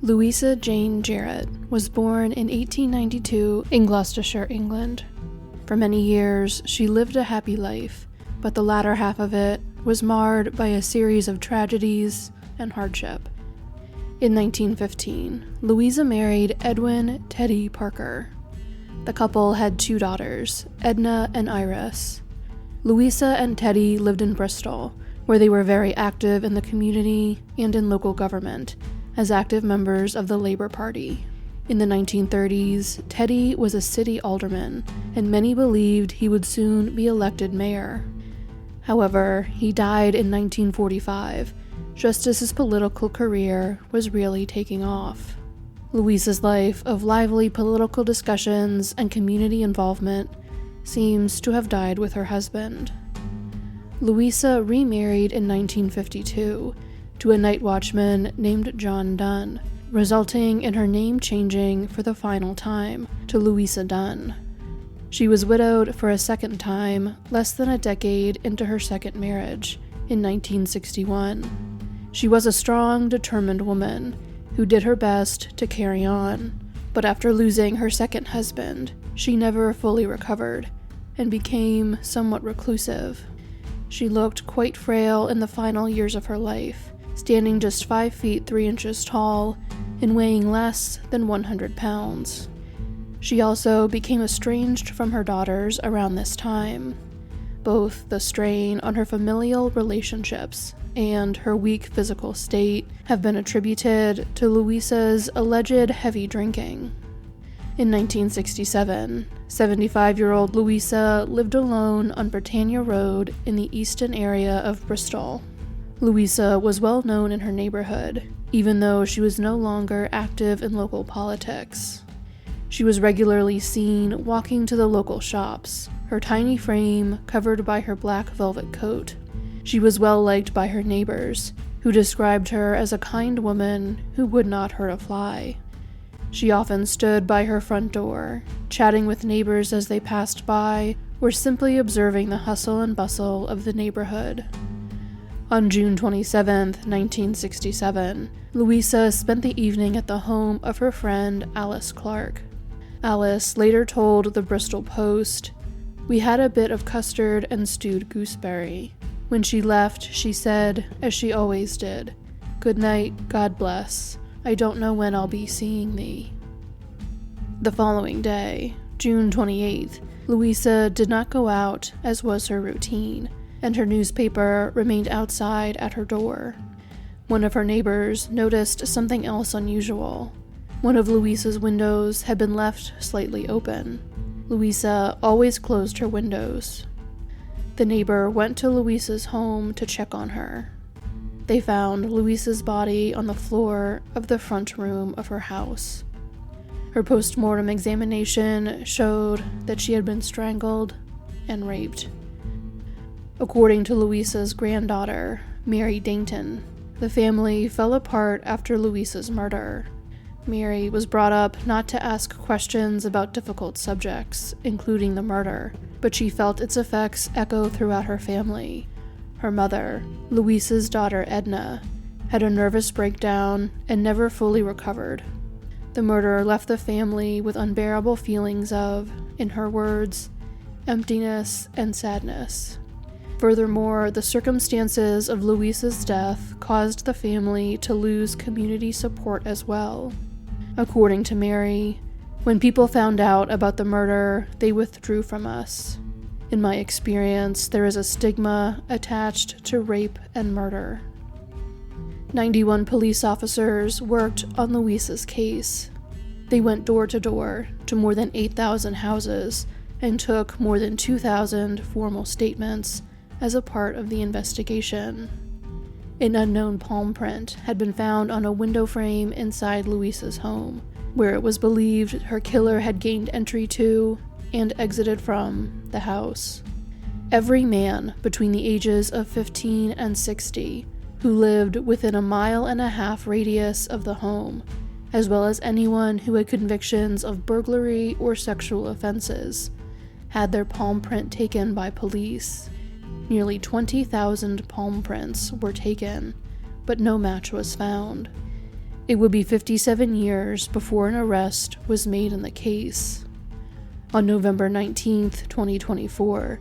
Louisa Jane Jarrett was born in 1892 in Gloucestershire, England. For many years, she lived a happy life, but the latter half of it was marred by a series of tragedies and hardship. In 1915, Louisa married Edwin Teddy Parker. The couple had 2 daughters, Edna and Iris. Louisa and Teddy lived in Bristol, where they were very active in the community and in local government, as active members of the Labour Party. In the 1930s, Teddy was a city alderman, and many believed he would soon be elected mayor. However, he died in 1945, just as his political career was really taking off. Louisa's life of lively political discussions and community involvement seems to have died with her husband. Louisa remarried in 1952 to a night watchman named John Dunne, resulting in her name changing for the final time to Louisa Dunne. She was widowed for a second time less than a decade into her second marriage, in 1961. She was a strong, determined woman who did her best to carry on, but after losing her second husband, she never fully recovered and became somewhat reclusive. She looked quite frail in the final years of her life, standing just 5 feet 3 inches tall and weighing less than 100 pounds. She also became estranged from her daughters around this time. Both the strain on her familial relationships and her weak physical state have been attributed to Louisa's alleged heavy drinking. In 1967, 75-year-old Louisa lived alone on Britannia Road in the Easton area of Bristol. Louisa was well known in her neighborhood, even though she was no longer active in local politics. She was regularly seen walking to the local shops, her tiny frame covered by her black velvet coat. She was well liked by her neighbors, who described her as a kind woman who would not hurt a fly. She often stood by her front door, chatting with neighbors as they passed by, or simply observing the hustle and bustle of the neighborhood. On June 27, 1967, Louisa spent the evening at the home of her friend Alice Clark. Alice later told the Bristol Post, "We had a bit of custard and stewed gooseberry. When she left, she said, as she always did, 'Good night, God bless. I don't know when I'll be seeing thee.'" The following day, June 28th, Louisa did not go out as was her routine, and her newspaper remained outside at her door. One of her neighbors noticed something else unusual. One of Louisa's windows had been left slightly open. Louisa always closed her windows. The neighbor went to Louisa's home to check on her. They found Louisa's body on the floor of the front room of her house. Her post-mortem examination showed that she had been strangled and raped. According to Louisa's granddaughter, Mary Dainton, the family fell apart after Louisa's murder. Mary was brought up not to ask questions about difficult subjects, including the murder, but she felt its effects echo throughout her family. Her mother, Louisa's daughter Edna, had a nervous breakdown and never fully recovered. The murder left the family with unbearable feelings of, in her words, emptiness and sadness. Furthermore, the circumstances of Louisa's death caused the family to lose community support as well. According to Mary, "When people found out about the murder, they withdrew from us. In my experience, there is a stigma attached to rape and murder." 91 police officers worked on Louisa's case. They went door to door to more than 8,000 houses and took more than 2,000 formal statements as a part of the investigation. An unknown palm print had been found on a window frame inside Louisa's home, where it was believed her killer had gained entry to and exited from the house. Every man between the ages of 15 and 60 who lived within a 1.5-mile radius of the home, as well as anyone who had convictions of burglary or sexual offenses, had their palm print taken by police. Nearly 20,000 palm prints were taken, but no match was found. It would be 57 years before an arrest was made in the case. On November 19, 2024,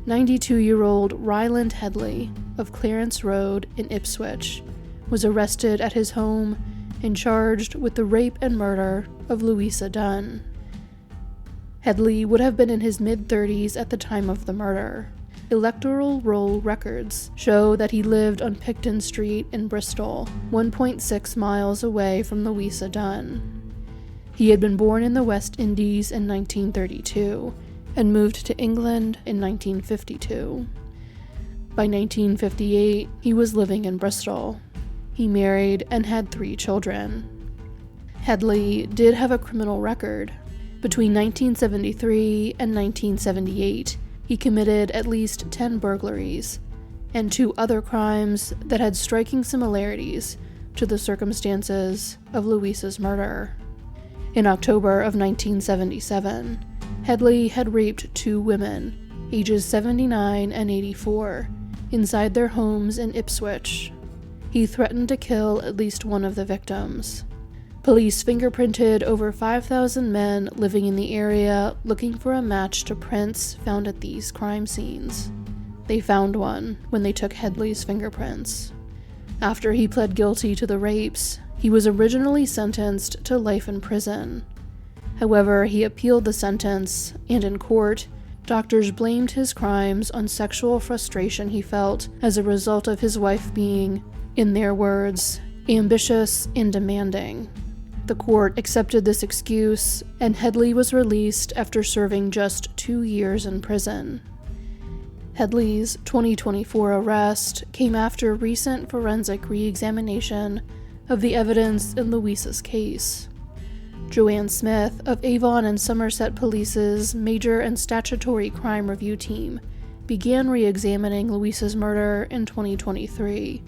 92-year-old Ryland Hedley of Clarence Road in Ipswich was arrested at his home and charged with the rape and murder of Louisa Dunne. Hedley would have been in his mid-30s at the time of the murder. Electoral roll records show that he lived on Picton Street in Bristol, 1.6 miles away from Louisa Dunne. He had been born in the West Indies in 1932 and moved to England in 1952. By 1958, he was living in Bristol. He married and had 3 children. Hedley did have a criminal record. Between 1973 and 1978, he committed at least 10 burglaries and 2 other crimes that had striking similarities to the circumstances of Louisa's murder. In October of 1977, Hedley had raped 2 women, ages 79 and 84, inside their homes in Ipswich. He threatened to kill at least one of the victims. Police fingerprinted over 5,000 men living in the area looking for a match to prints found at these crime scenes. They found one when they took Hedley's fingerprints. After he pled guilty to the rapes, he was originally sentenced to life in prison. However, he appealed the sentence, and in court, doctors blamed his crimes on sexual frustration he felt as a result of his wife being, in their words, ambitious and demanding. The court accepted this excuse, and Hedley was released after serving just 2 years in prison. Hedley's 2024 arrest came after recent forensic re-examination of the evidence in Louisa's case. Joanne Smith of Avon and Somerset Police's Major and Statutory Crime Review Team began re-examining Louisa's murder in 2023,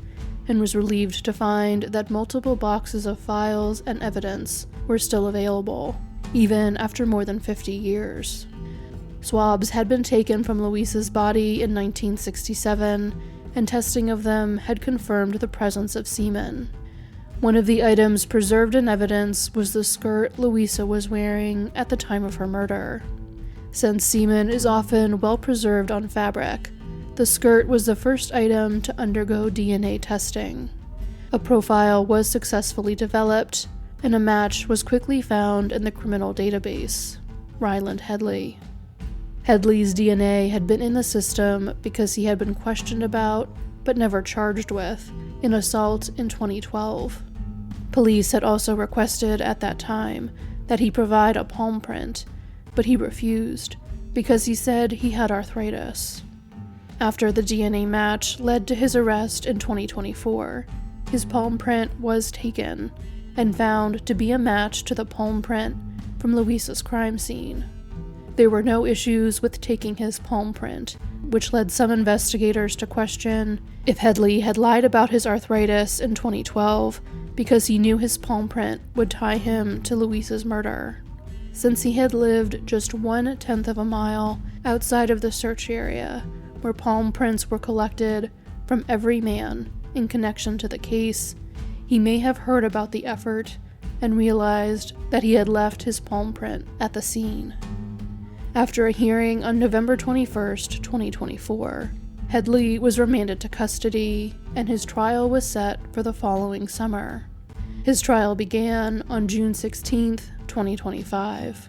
and was relieved to find that multiple boxes of files and evidence were still available, even after more than 50 years. Swabs had been taken from Louisa's body in 1967, and testing of them had confirmed the presence of semen. One of the items preserved in evidence was the skirt Louisa was wearing at the time of her murder. Since semen is often well preserved on fabric, the skirt was the first item to undergo DNA testing. A profile was successfully developed, and a match was quickly found in the criminal database, Ryland Hedley. Hedley's DNA had been in the system because he had been questioned about, but never charged with, an assault in 2012. Police had also requested at that time that he provide a palm print, but he refused because he said he had arthritis. After the DNA match led to his arrest in 2024, his palm print was taken and found to be a match to the palm print from Louisa's crime scene. There were no issues with taking his palm print, which led some investigators to question if Hedley had lied about his arthritis in 2012 because he knew his palm print would tie him to Louisa's murder. Since he had lived just 1/10 of a mile outside of the search area, where palm prints were collected from every man in connection to the case, he may have heard about the effort and realized that he had left his palm print at the scene. After a hearing on November 21, 2024, Hedley was remanded to custody, and his trial was set for the following summer. His trial began on June 16, 2025.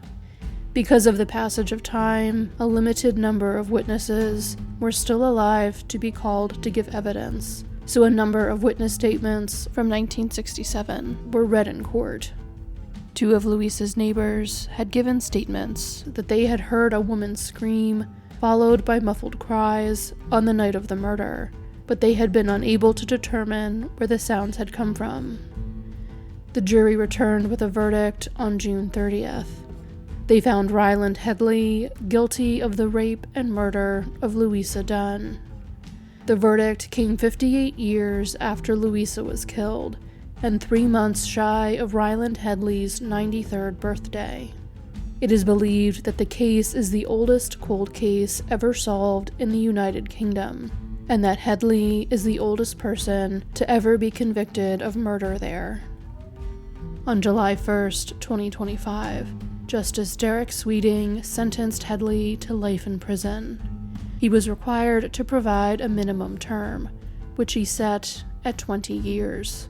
Because of the passage of time, a limited number of witnesses were still alive to be called to give evidence, so a number of witness statements from 1967 were read in court. 2 of Louisa's neighbors had given statements that they had heard a woman scream, followed by muffled cries, on the night of the murder, but they had been unable to determine where the sounds had come from. The jury returned with a verdict on June 30th. They found Ryland Hedley guilty of the rape and murder of Louisa Dunne. The verdict came 58 years after Louisa was killed, and 3 months shy of Ryland Hedley's 93rd birthday. It is believed that the case is the oldest cold case ever solved in the United Kingdom, and that Hedley is the oldest person to ever be convicted of murder there. On July 1st, 2025, Justice Derek Sweeting sentenced Hedley to life in prison. He was required to provide a minimum term, which he set at 20 years.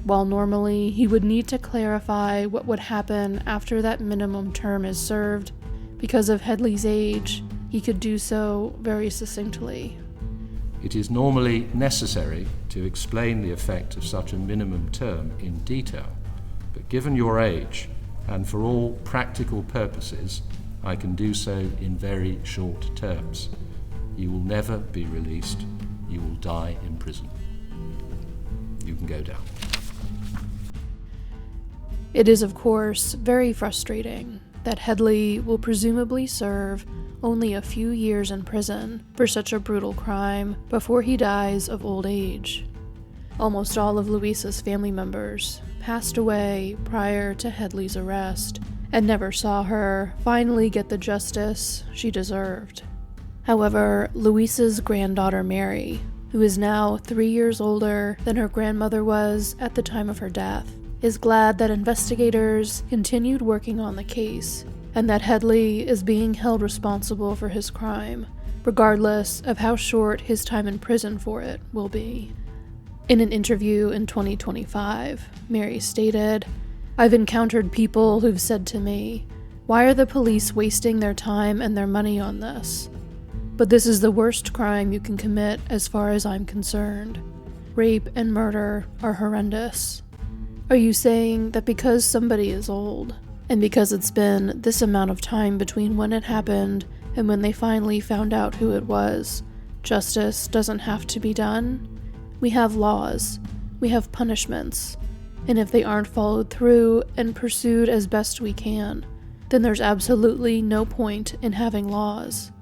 While normally he would need to clarify what would happen after that minimum term is served, because of Hedley's age, he could do so very succinctly. It is normally necessary to explain the effect of such a minimum term in detail, but given your age, and for all practical purposes, I can do so in very short terms. You will never be released. You will die in prison. You can go down. It is, of course, very frustrating that Hedley will presumably serve only a few years in prison for such a brutal crime before he dies of old age. Almost all of Louisa's family members passed away prior to Hedley's arrest and never saw her finally get the justice she deserved. However, Louisa's granddaughter Mary, who is now 3 years older than her grandmother was at the time of her death, is glad that investigators continued working on the case and that Hedley is being held responsible for his crime, regardless of how short his time in prison for it will be. In an interview in 2025, Mary stated, "I've encountered people who've said to me, 'Why are the police wasting their time and their money on this?' But this is the worst crime you can commit as far as I'm concerned. Rape and murder are horrendous. Are you saying that because somebody is old, and because it's been this amount of time between when it happened and when they finally found out who it was, justice doesn't have to be done? We have laws, we have punishments, and if they aren't followed through and pursued as best we can, then there's absolutely no point in having laws.